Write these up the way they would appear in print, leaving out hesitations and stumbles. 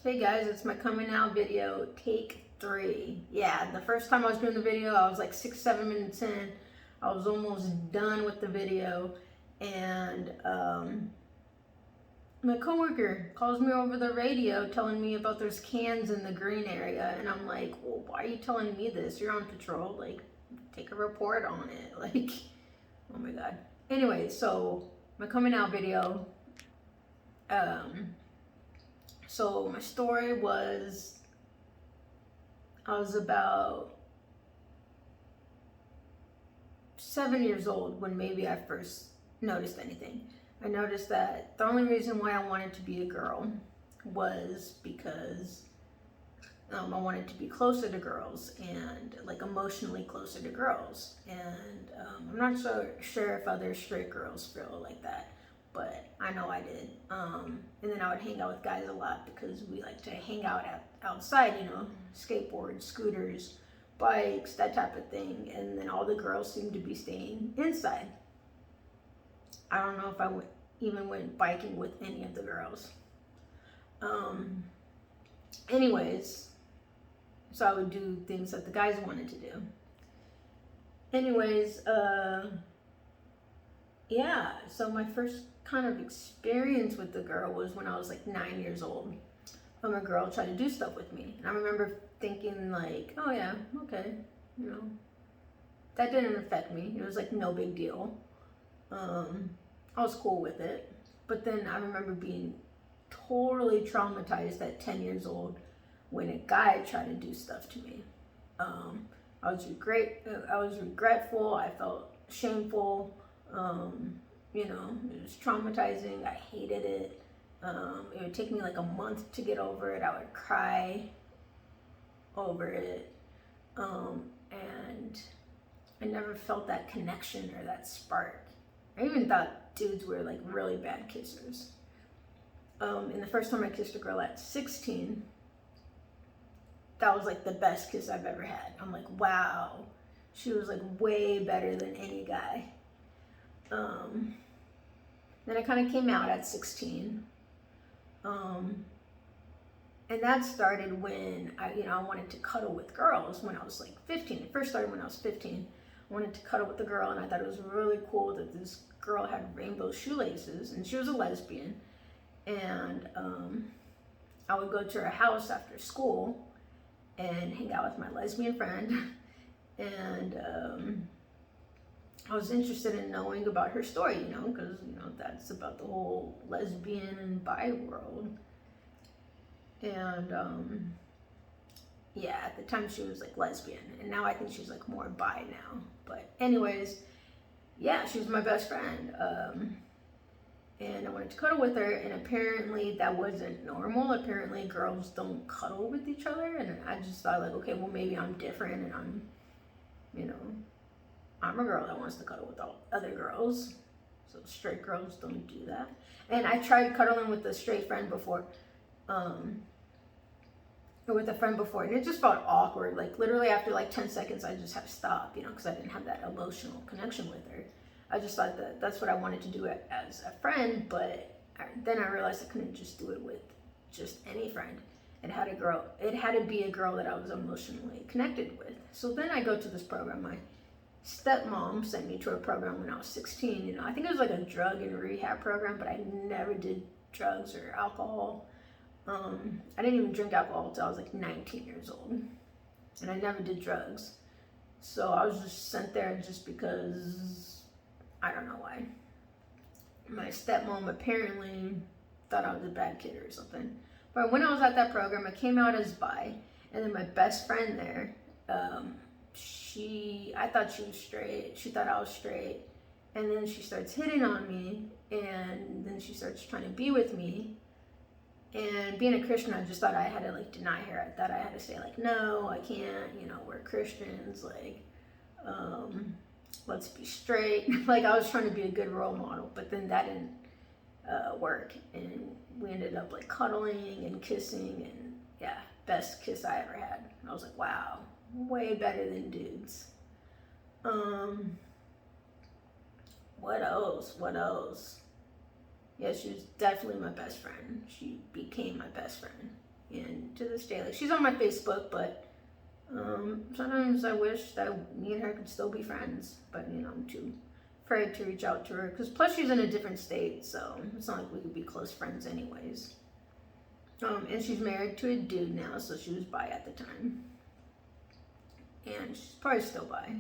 Hey guys, it's my coming out video, take 3. Yeah, the first time I was doing the video, I was like 6, 7 minutes in. I was almost done with the video, and my coworker calls me over the radio telling me about there's cans in the green area, and I'm like, well, why are you telling me this? You're on patrol. Like, take a report on it. Like, oh my god. Anyway, so my coming out video. So my story was, I was about 7 years old when maybe I first noticed anything. I noticed that the only reason why I wanted to be a girl was because I wanted to be closer to girls and like emotionally closer to girls. And I'm not so sure if other straight girls feel like that, but I know I did. And then I would hang out with guys a lot because we like to hang out outside, skateboards, scooters, bikes, that type of thing. And then all the girls seemed to be staying inside. I don't know if I even went biking with any of the girls. Anyways, so I would do things that the guys wanted to do. Anyways, yeah, so my first kind of experience with the girl was when I was like 9 years old. A girl tried to do stuff with me. And I remember thinking like, oh yeah, okay, that didn't affect me. It was like no big deal. I was cool with it. But then I remember being totally traumatized at 10 years old when a guy tried to do stuff to me. I was regretful. I felt shameful. It was traumatizing. I hated it. It would take me like a month to get over it. I would cry over it. And I never felt that connection or that spark. I even thought dudes were like really bad kissers. And the first time I kissed a girl at 16, that was like the best kiss I've ever had. I'm like, wow, she was like way better than any guy. Then I kind of came out at 16. And that started when I wanted to cuddle with girls when I was like 15. It first started when I was 15. I wanted to cuddle with a girl, and I thought it was really cool that this girl had rainbow shoelaces, and she was a lesbian. And I would go to her house after school and hang out with my lesbian friend. And I was interested in knowing about her story, because, that's about the whole lesbian and bi world. And yeah, at the time she was like lesbian, and now I think she's like more bi now. But anyways, yeah, she was my best friend. And I wanted to cuddle with her, and apparently that wasn't normal. Apparently girls don't cuddle with each other, and I just thought like, okay, well maybe I'm different, and I'm a girl that wants to cuddle with all other girls. So straight girls don't do that. And I tried cuddling with a straight friend before, and it just felt awkward. Like literally after like 10 seconds, I just had to stop, because I didn't have that emotional connection with her. I just thought that that's what I wanted to do as a friend, but then I realized I couldn't just do it with just any friend. It had to be a girl that I was emotionally connected with. So then I go to this program. My stepmom sent me to a program when I was 16. I think it was like a drug and rehab program, but I never did drugs or alcohol. I didn't even drink alcohol until I was like 19 years old, and I never did drugs. So I was just sent there just because, I don't know why. My stepmom apparently thought I was a bad kid or something. But when I was at that program, I came out as bi, and then my best friend there, I thought she was straight. She thought I was straight, and then she starts hitting on me, and then she starts trying to be with me. And being a Christian, I just thought I had to like deny her. I thought I had to say like, no, I can't, we're Christians, like, let's be straight. Like I was trying to be a good role model, but then that didn't work. And we ended up like cuddling and kissing, and yeah, best kiss I ever had. I was like, wow, way better than dudes. What else? Yeah, she was definitely my best friend. She became my best friend. And to this day, like, she's on my Facebook, but sometimes I wish that me and her could still be friends, but you know, I'm too afraid to reach out to her, because plus she's in a different state, so it's not like we could be close friends anyways. And she's married to a dude now, so she was bi at the time, and she's probably still bi.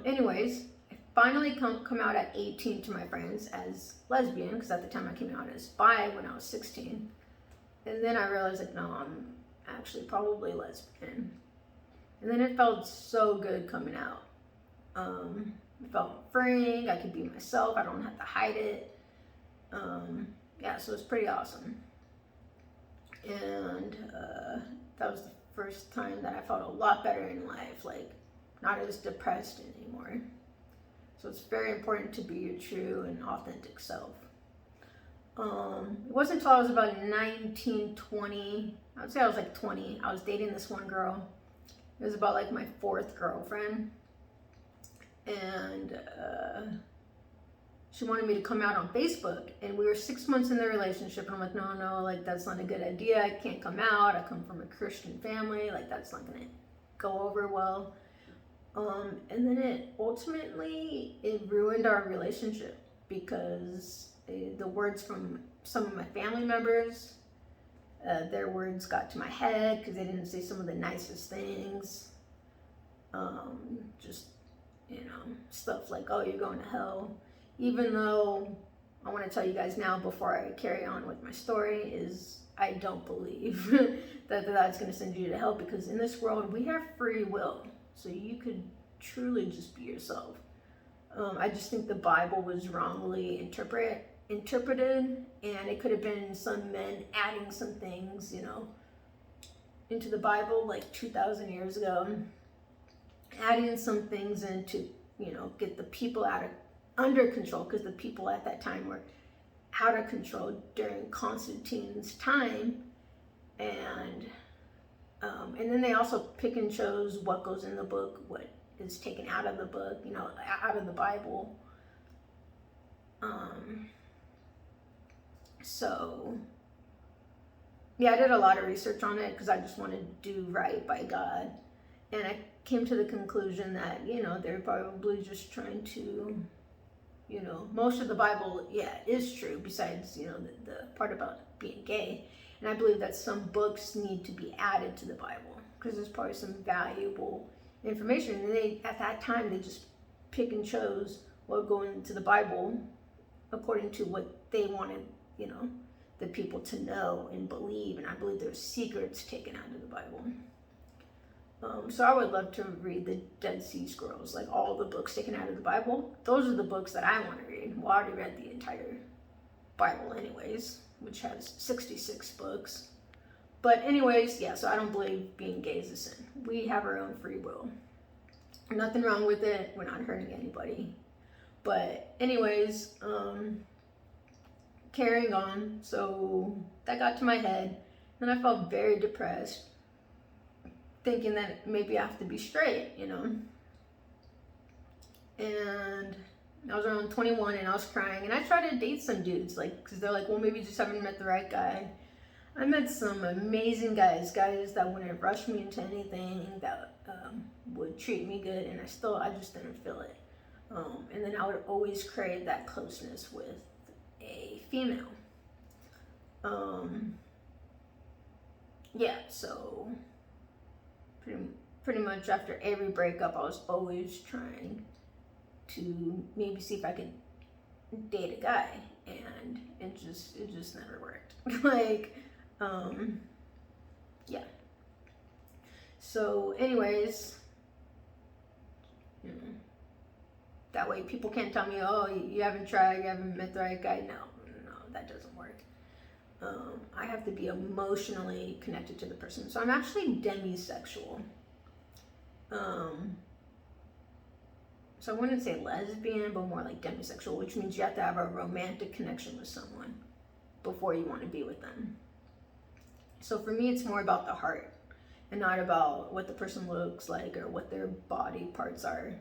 Anyways, I finally come out at 18 to my friends as lesbian, because at the time I came out as bi when I was 16. And then I realized, like, no, I'm actually probably lesbian. And then it felt so good coming out. It felt freeing. I could be myself. I don't have to hide it. Yeah, so it's pretty awesome. And that was the first time that I felt a lot better in life, like not as depressed anymore. So it's very important to be your true and authentic self. It wasn't until I was about 19, 20, I would say I was like 20, I was dating this one girl. It was about like my 4th girlfriend. And she wanted me to come out on Facebook, and we were 6 months in the relationship, and I'm like, no, like, that's not a good idea. I can't come out. I come from a Christian family. Like, that's not gonna go over well. And then it ruined our relationship, because the words from some of my family members, their words got to my head because they didn't say some of the nicest things. Just, you know, stuff like, oh, you're going to hell. Even though I want to tell you guys now, before I carry on with my story, is I don't believe that that's going to send you to hell, because in this world we have free will, so you could truly just be yourself. I just think the Bible was wrongly interpreted, and it could have been some men adding some things, you know, into the Bible like 2,000 years ago, adding some things in to, you know, get the people under control, because the people at that time were out of control during Constantine's time. And then they also pick and chose what goes in the book, what is taken out of the book, you know, out of the Bible. So yeah, I did a lot of research on it because I just wanted to do right by God. And I came to the conclusion that, you know, they're probably just trying to, you know, most of the Bible, yeah, is true, besides, you know, the part about being gay. And I believe that some books need to be added to the Bible, because there's probably some valuable information. And they, at that time, they just pick and chose what would go into the Bible according to what they wanted, you know, the people to know and believe. And I believe there's secrets taken out of the Bible. So I would love to read the Dead Sea Scrolls, like all the books taken out of the Bible. Those are the books that I want to read. Well, I already read the entire Bible anyways, which has 66 books. But anyways, yeah, so I don't believe being gay is a sin. We have our own free will. Nothing wrong with it. We're not hurting anybody. But anyways, carrying on. So that got to my head, and I felt very depressed, thinking that maybe I have to be straight, you know. And I was around 21 and I was crying, and I tried to date some dudes, like, because they're like, well, maybe you just haven't met the right guy. I met some amazing guys that wouldn't rush me into anything, that would treat me good, and I just didn't feel it. And then I would always crave that closeness with a female. Yeah, so pretty much after every breakup, I was always trying to maybe see if I could date a guy, and it just never worked. Like, yeah. So anyways, you know, that way people can't tell me, oh, you haven't tried, you haven't met the right guy. No, that doesn't work. I have to be emotionally connected to the person. So I'm actually demisexual. So I wouldn't say lesbian, but more like demisexual, which means you have to have a romantic connection with someone before you want to be with them. So for me, it's more about the heart and not about what the person looks like or what their body parts are.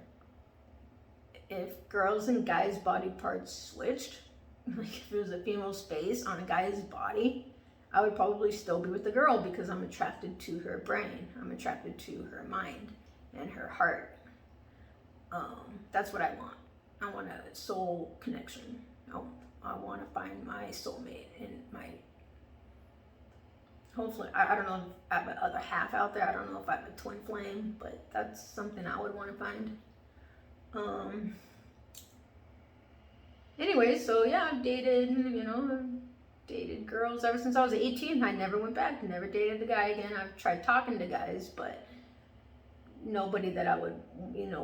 If girls and guys' body parts switched, like if it was a female space on a guy's body, I would probably still be with the girl because I'm attracted to her brain. I'm attracted to her mind and her heart. That's what I want. I want a soul connection. I want to find my soulmate and my, hopefully, I don't know if I have another half out there. I don't know if I have a twin flame, but that's something I would want to find. Anyway, so yeah, I've dated girls ever since I was 18. I never went back, never dated a guy again. I've tried talking to guys, but nobody that I would,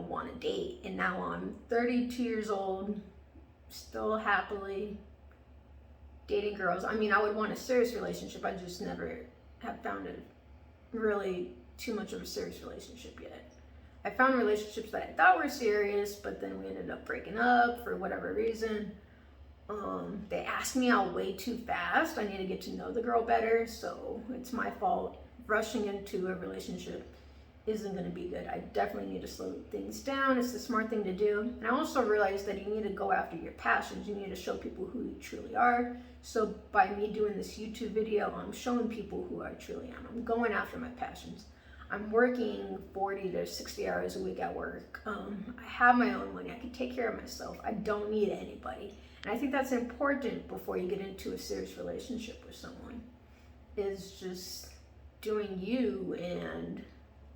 want to date. And now I'm 32 years old, still happily dating girls. I mean, I would want a serious relationship. I just never have found it really too much of a serious relationship yet. I found relationships that I thought were serious, but then we ended up breaking up for whatever reason. They asked me out way too fast. I need to get to know the girl better, so it's my fault. Rushing into a relationship isn't going to be good. I definitely need to slow things down. It's the smart thing to do. And I also realized that you need to go after your passions. You need to show people who you truly are. So by me doing this YouTube video, I'm showing people who I truly am. I'm going after my passions. I'm working 40 to 60 hours a week at work. I have my own money. I can take care of myself. I don't need anybody. And I think that's important before you get into a serious relationship with someone, is just doing you and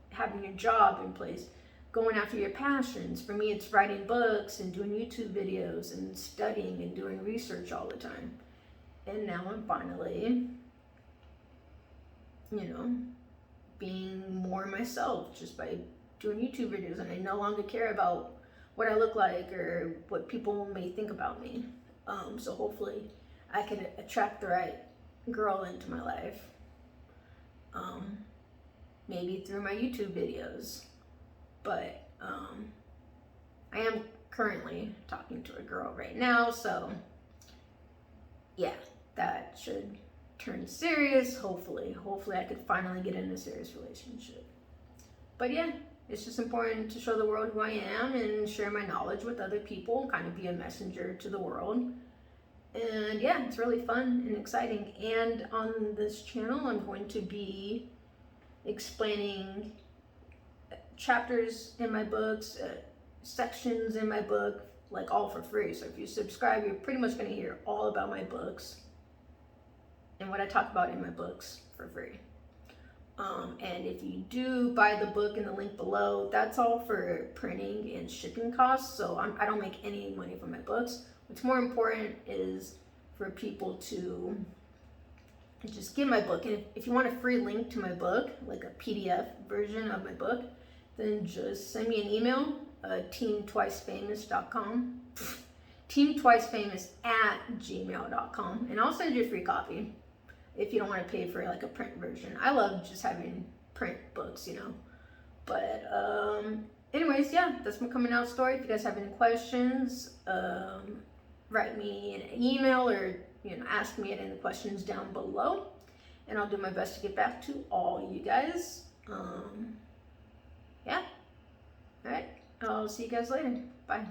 having your job in place, going after your passions. For me, it's writing books and doing YouTube videos and studying and doing research all the time. And now I'm finally, being more myself just by doing YouTube videos, and I no longer care about what I look like or what people may think about me. So hopefully I can attract the right girl into my life. Maybe through my YouTube videos, but I am currently talking to a girl right now, so yeah, that should turn serious. Hopefully I could finally get in a serious relationship. But yeah, it's just important to show the world who I am and share my knowledge with other people, kind of be a messenger to the world. And yeah, it's really fun and exciting. And on this channel, I'm going to be explaining chapters in my books, sections in my book, like all for free. So if you subscribe, you're pretty much going to hear all about my books and what I talk about in my books for free. And if you do buy the book in the link below, that's all for printing and shipping costs. So I don't make any money from my books. What's more important is for people to just get my book. And if you want a free link to my book, like a PDF version of my book, then just send me an email, teamtwicefamous.com, teamtwicefamous@gmail.com, and I'll send you a free copy if you don't want to pay for like a print version. I love just having print books, But anyways, yeah, that's my coming out story. If you guys have any questions, write me an email or ask me any questions down below, and I'll do my best to get back to all you guys. Yeah. All right. I'll see you guys later. Bye.